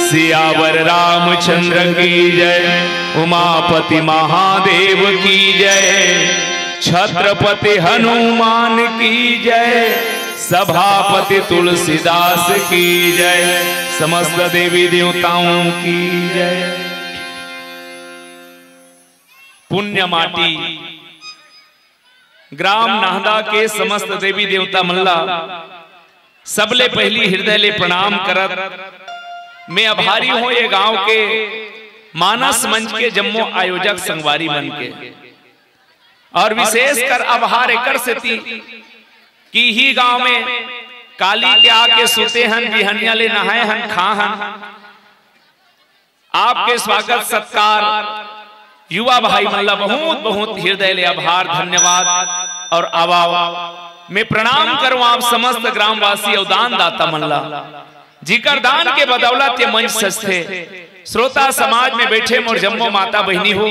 सियावर रामचंद्र की जय, उमापति महादेव की जय, छत्रपति हनुमान की जय, सभापति तुलसीदास की जय, समस्त देवी देवताओं की जय। पुण्य माटी ग्राम नाहदा के समस्त देवी देवता मल्ला सबले पहली हृदय ले प्रणाम करत मैं आभारी हूं ये गांव के मानस मंच के जम्मो आयोजक संगवारी मन के, और विशेष कर आभार एकर से थी कि ही गांव में काली के आके सुते हन, बिहनिया ले नहाए हन, खा हन। आपके स्वागत सत्कार युवा भाई मल्ला बहुत बहुत हृदय ले आभार, धन्यवाद और आवाव मैं प्रणाम करूं आप समस्त ग्रामवासी और दान दाता मल्ला जिकर दान के बदौलत ये मंच सस्ते श्रोता समाज में बैठे मोर जम्मो माता बहनी हो,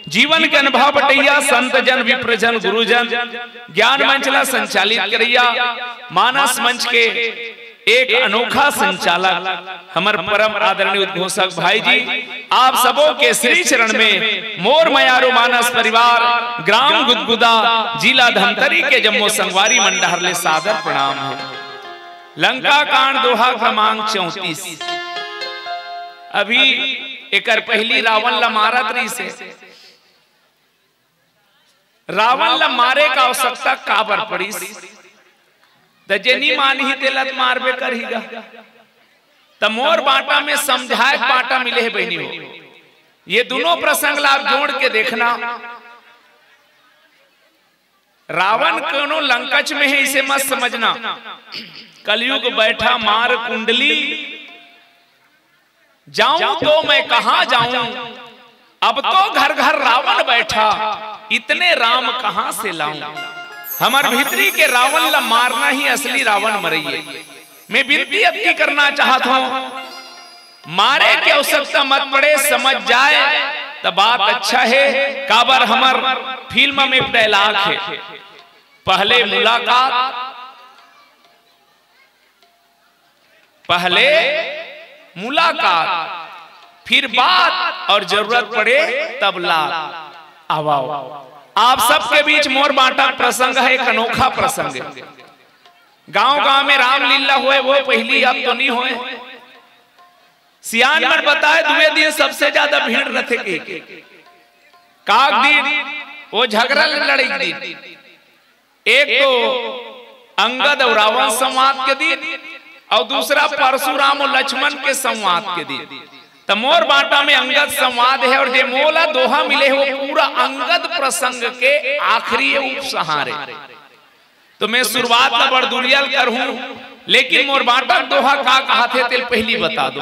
जीवन के अनुभव बटैया संत जन विप्रजन गुरुजन ज्ञान मंचला संचालित करैया मानस मंच के एक अनोखा संचालक हमार परम आदरणीय उद्घोषक भाई जी, आप सबों के श्री चरण में मोर मयारो मानस परिवार ग्राम गुदगुदा जिला धमतरी के जम्मो संगवारी मंडहर ले सादर प्रणाम है। लंका कांड दोहा क्रमांक 34। अभी एकर पहली रावण ला मारत रही से रावण ला मारे का आवश्यकता काबर पड़ी जनी मान ही तेलत मारबे करीगा त मोर बाटा में समझाए बाटा मिले है बहनी हो। ये दोनों प्रसंग ला जोड़ के देखना, रावण कोनो लंकच में है इसे मत समझना, कलयुग बैठा मार कुंडली, जाऊं तो मैं कहां जाऊं, अब तो घर घर रावण बैठा, इतने राम कहां से लाऊं। हमार भीतरी के रावण ला मारना ही असली रावण मरइए। मैं विनती अति करना चाहता हूं, मारे की आवश्यकता मत पड़े, समझ जाए तो बात अच्छा है। काबर हमार फिल्म में डायलॉग है, पहले मुलाकात फिर बात और जरूरत पड़े तब लात। आवाओ आप सबके बीच मोर बांटा प्रसंग है, एक अनोखा प्रसंग है। गांव गांव में रामलीला हुए वो पहली, अब तो नहीं हुए। सियान मन बताए दुए दिन सबसे ज्यादा भीड़ रथे के काग दिन वो झगड़ा लड़ाई दिन, एक तो अंगद और रावण संवाद के दिन और दूसरा परशुराम और लक्ष्मण के संवाद के दिन। तो मोर बाटा में अंगद संवाद है और जे मोला दोहा मिले वो पूरा अंगद प्रसंग के आखिरी उपसहारे। तो मैं शुरुआत का बड़दुलियल करूं, लेकिन मोर बाटा दोहा का कहा थे तेल पहली बता दो।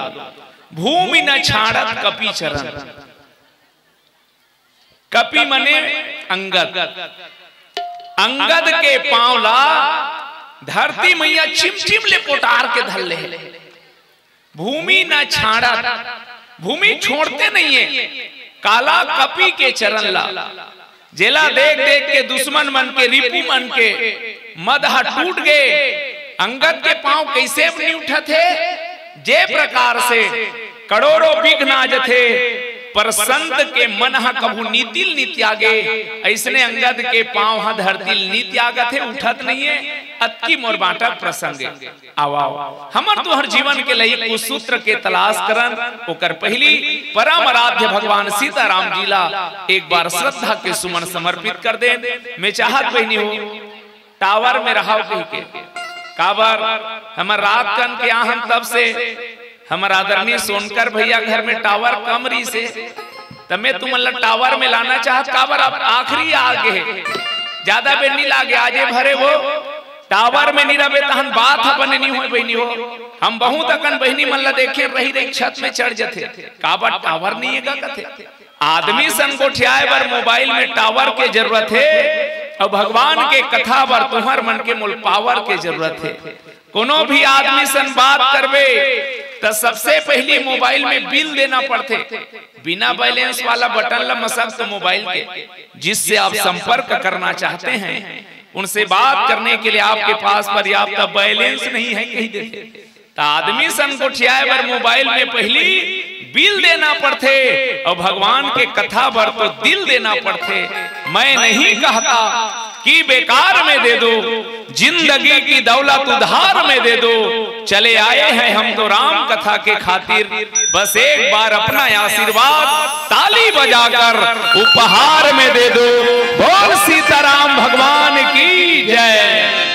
भूमि न छाड़त कपि चरण, कपि मने अंगद, अंगद के पांवला धरती मैया चिमचिम ले पोटार के धल ले। भूमि न छाड़त, भूमि छोड़ते नहीं है, काला कपि के चरण ला, जेला देख देख के दुश्मन मन के रिपु मन के मदहा टूट गए। अंगद के पांव कैसे नहीं उठा थे, जे प्रकार से करोड़ों विघ्न आज थे पर संत के मन कभू नीतिल नी त्यागे, ऐसने अंगद के पांव हा धरतिल नी त्यागत है, उठत नहीं है। अतकी मोर बाटा प्रसंग आवाओ हमर तोहर जीवन के लिए कुछ सूत्र के तलाश करन। ओकर पहली परम आराध्य भगवान सीताराम जी ला एक बार श्रद्धा के सुमन समर्पित कर दे। मैं चाहत बहनी हो टावर में रहा कह के काबर हमर रात कन के आहन, तब से हमार आदरणीय सोनकर भैया घर में टावर कम रही से तब मैं तुम टावर में लाना चाहत। काबर अब आखिरी आगे है, ज्यादा बेर नहीं लागे, आजे भरे वो टावर में नहीं रहे तहन बात अपन नहीं हो बहनी हो। हम बहुत अकन बहनी मन ला देखे रही रही छत में चढ़ जाते, काबर टावर नहीं है कथे। आदमी सन को ठियाए बर मोबाइल में टावर के जरूरत है, और भगवान के कथा बर तुम्हार मन के मूल पावर के जरूरत है। कोनो भी आदमी सन बात करबे तो सबसे पहले मोबाइल में बिल देना पड़ते, बिना बैलेंस वाला बटन ला मसक तो मोबाइल के जिससे आप संपर्क करना चाहते हैं उनसे बात करने के लिए आपके पास पर्याप्त बैलेंस नहीं है कहीं देखे तो आदमी सन को ठियाए बर मोबाइल में पहली बिल देना पड़ते और भगवान के कथा भर तो दिल देना पड़ते। मैं नहीं कहता कि बेकार में दे दो, जिंदगी की दौलत उधार में दे दो। चले आए हैं हम तो राम कथा के खातिर, बस एक बार अपना आशीर्वाद ताली बजाकर उपहार में दे दो। बोल सीताराम भगवान की जय।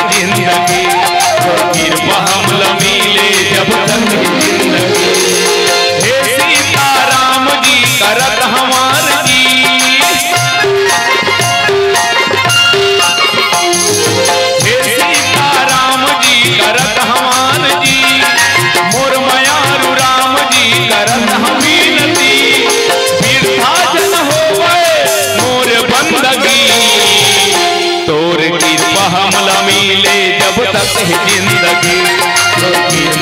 जिंदगी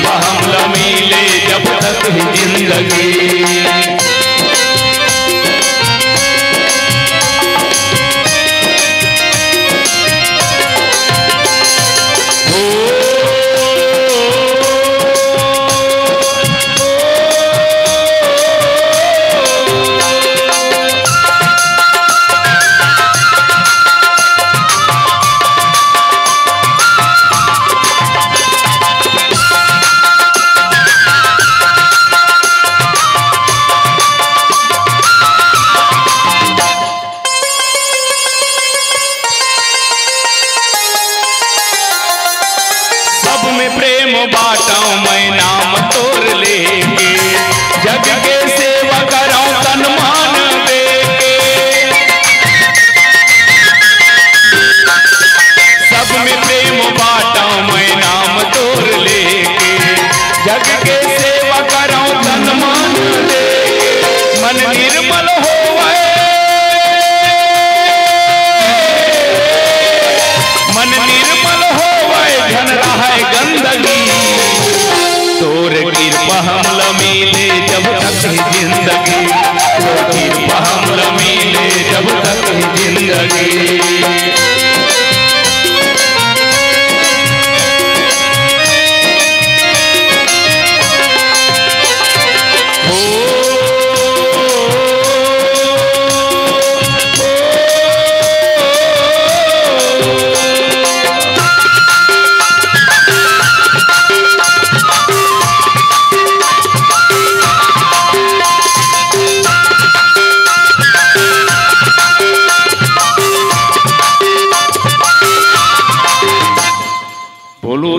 हम मिले जब तक जिंदगी।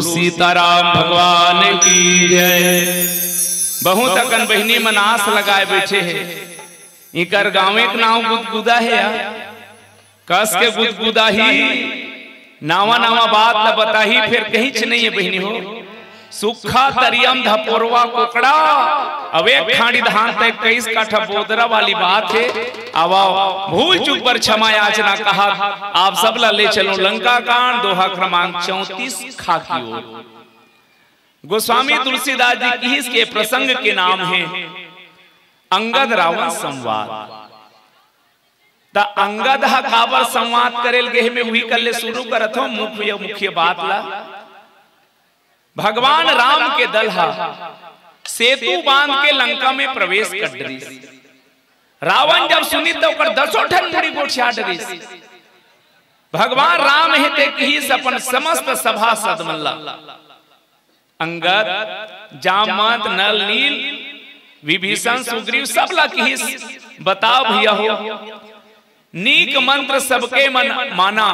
सीताराम भगवान की जय। बहुत अकन बहनी मन आस लगाए बैठे है, इकर गाँवे के नाव गुदगुदा है या कस के गुदगुदा ही नावा नावा बात ल बताही फिर कहीं नहीं है बहनी हो। सुखा तरियम धपोरवा कोकड़ा अवे खाड़ी धान तक 23 काठा बोदरा वाली बात है। आवाओ भूल चूक पर क्षमा याचना कहा आप सब ला ले चलो लंका कांड दोहा क्रमांक 34 खाकी ओर। गोस्वामी तुलसीदास जी की इसके प्रसंग के नाम है अंगद रावण संवाद। ता अंगद हा काबर संवाद करेल गे में वही कर ले शुरू करत हो। मुख्य बात ला भगवान राम के दल हा सेतु बांध के लंका में प्रवेश कर डरी। रावण जब सुनी तो कर 10 ठन मुड़ी गोठिया डरी। भगवान राम हेते की अपन समस्त सभा सदमल्ला अंगद जामवंत नल नील विभीषण सुग्रीव सब लकी बताओ भैया हो नीक मंत्र सबके मन माना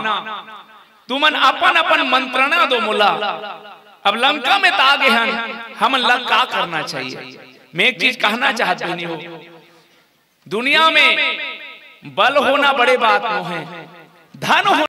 तुमन अपन अपन मंत्रणा दो मुला। अब लंका में तागे हन हम लग का करना चाहिए। मैं एक चीज कहना चाहता हूं, दुनिया में बल होना बड़े बात है, धन होना